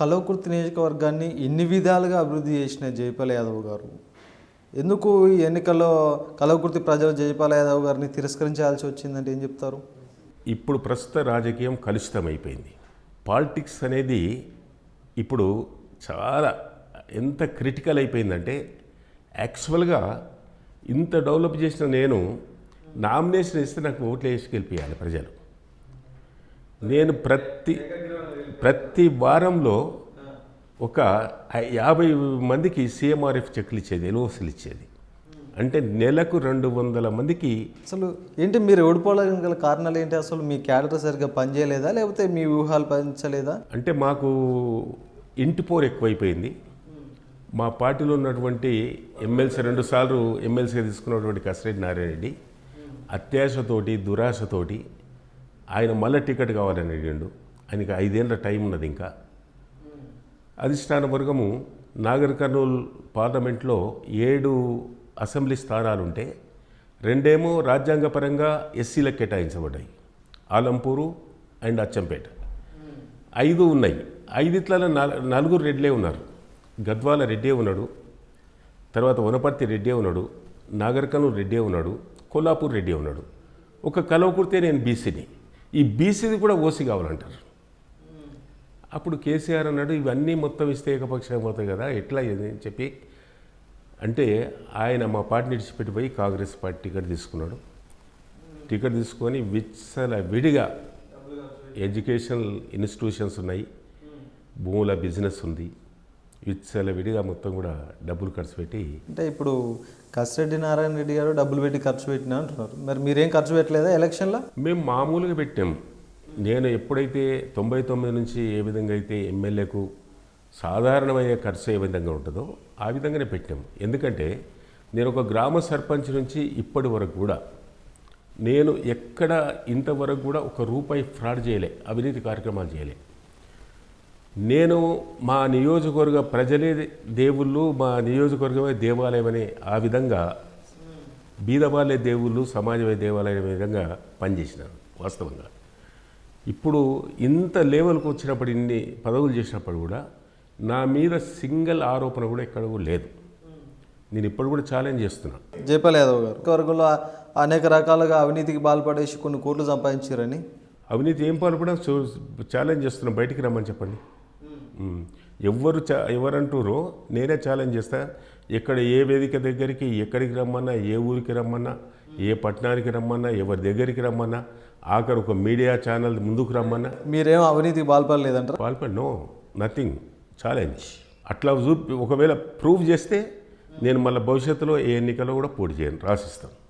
కల్వకుర్తి నియోజకవర్గాన్ని ఎన్ని విధాలుగా అభివృద్ధి చేసిన జైపాల్ యాదవ్ గారు ఎందుకు ఈ ఎన్నికల్లో కల్వకుర్తి ప్రజలు జైపాల్ యాదవ్ గారిని తిరస్కరించాల్సి వచ్చిందంటే ఏం చెప్తారు? ఇప్పుడు ప్రస్తుత రాజకీయం కలుషితమైపోయింది. పాలిటిక్స్ అనేది ఇప్పుడు చాలా ఎంత క్రిటికల్ అయిపోయిందంటే, యాక్చువల్గా ఇంత డెవలప్ చేసిన నేను నామినేషన్ ఇస్తే నాకు ఓట్లు వేసి గెలిపించాలి ప్రజలు. నేను ప్రతి వారంలో ఒక 50 మందికి CMRF చెక్లు ఇచ్చేది, ఎల్ఓసీలు ఇచ్చేది. అంటే నెలకు 200 మందికి. అసలు ఏంటి మీరు ఓడిపోవడానికి గల కారణాలు ఏంటి? అసలు మీ క్యాడర్ సరిగ్గా పనిచేయలేదా, లేకపోతే మీ వ్యూహాలు పంచలేదా? అంటే మాకు ఇంటి పోరు ఎక్కువైపోయింది. మా పార్టీలో ఉన్నటువంటి ఎమ్మెల్సీ 2 సార్లు ఎమ్మెల్సీగా తీసుకున్నటువంటి కసిరెడ్డి నారాయణ రెడ్డి అత్యాశతోటి దురాశతోటి ఆయన మళ్ళీ టికెట్ కావాలని అడిగాడు. ఆయనకి 5 ఏళ్ళ టైం ఉన్నది. ఇంకా అధిష్టాన వర్గము నాగర్ కర్నూలు పార్లమెంట్లో 7 అసెంబ్లీ స్థానాలుంటే 2 రాజ్యాంగపరంగా ఎస్సీలకు కేటాయించబడ్డాయి, ఆలంపూరు అండ్ అచ్చంపేట. 5 ఉన్నాయి. 5 4 రెడ్లే ఉన్నారు. గద్వాల రెడ్డే ఉన్నాడు, తర్వాత వనపర్తి రెడ్డే ఉన్నాడు, నాగర్ కర్నూలు రెడ్డే ఉన్నాడు, కొల్లాపూర్ రెడ్డే ఉన్నాడు. ఒక కల్వకుర్తే నేను బీసీని, ఈ బీసీది కూడా ఓసీ కావాలంటారు. అప్పుడు కేసీఆర్ అన్నాడు, ఇవన్నీ మొత్తం ఇస్తే ఏకపక్షంగా పోతాయి కదా, ఎట్లా అని చెప్పి అంటే ఆయన మా పార్టీని విడిచిపెట్టిపోయి కాంగ్రెస్ పార్టీ టికెట్ తీసుకున్నాడు. టికెట్ తీసుకొని విడిగా ఎడ్యుకేషనల్ ఇన్స్టిట్యూషన్స్ ఉన్నాయి, భూముల బిజినెస్ ఉంది, విడిగా మొత్తం కూడా డబ్బులు ఖర్చు పెట్టి. అంటే ఇప్పుడు కసిరెడ్డి నారాయణ రెడ్డి గారు డబ్బులు పెట్టి ఖర్చు పెట్టినా అంటున్నారు, మరి మీరేం ఖర్చు పెట్టలేదా ఎలక్షన్లో? మేము మామూలుగా పెట్టాము. నేను ఎప్పుడైతే 99 నుంచి ఏ విధంగా అయితే ఎమ్మెల్యేకు సాధారణమైన ఖర్చు ఏ విధంగా ఉంటుందో ఆ విధంగానే పెట్టాము. ఎందుకంటే నేను ఒక గ్రామ సర్పంచ్ నుంచి ఇప్పటి వరకు కూడా నేను ఎక్కడ ఇంతవరకు కూడా ₹1 ఫ్రాడ్ చేయలే, అవినీతి కార్యక్రమాలు చేయలే. నేను మా నియోజకవర్గ ప్రజలే దేవుళ్ళు, మా నియోజకవర్గమే దేవాలయం అనే ఆ విధంగా బీదవాళ్ళే దేవుళ్ళు, సమాజమే దేవాలయం విధంగా పనిచేసినాను వాస్తవంగా. ఇప్పుడు ఇంత లెవెల్కి వచ్చినప్పుడు, ఇన్ని పదవులు చేసినప్పుడు కూడా నా మీద సింగిల్ ఆరోపణ కూడా ఎక్కడ కూడా లేదు. నేను ఇప్పుడు కూడా ఛాలెంజ్ చేస్తున్నాను. జైపాల్ యాదవ్ గారు వర్గంలో అనేక రకాలుగా అవినీతికి బాల్పడేసి కొన్ని కోట్లు సంపాదించారని. అవినీతి ఏం పాల్పడా ఛాలెంజ్ చేస్తున్నాం, బయటికి రమ్మని చెప్పండి. ఎవరంటారో నేనే ఛాలెంజ్ చేస్తా. ఎక్కడ ఏ వేదిక దగ్గరికి ఎక్కడికి రమ్మన్నా, ఏ ఊరికి రమ్మన్నా, ఏ పట్టణానికి రమ్మన్నా, ఎవరి దగ్గరికి రమ్మన్నా, ఆఖరు ఒక మీడియా ఛానల్ ముందుకు రమ్మన్నా. మీరేం అవినీతికి బాల్పడలేదంటారు? No, nothing, challenge. అట్లా ఒకవేళ ప్రూవ్ చేస్తే నేను మళ్ళీ భవిష్యత్తులో ఏ ఎన్నికల్లో కూడా పోటీ చేయను, రాసిస్తాను.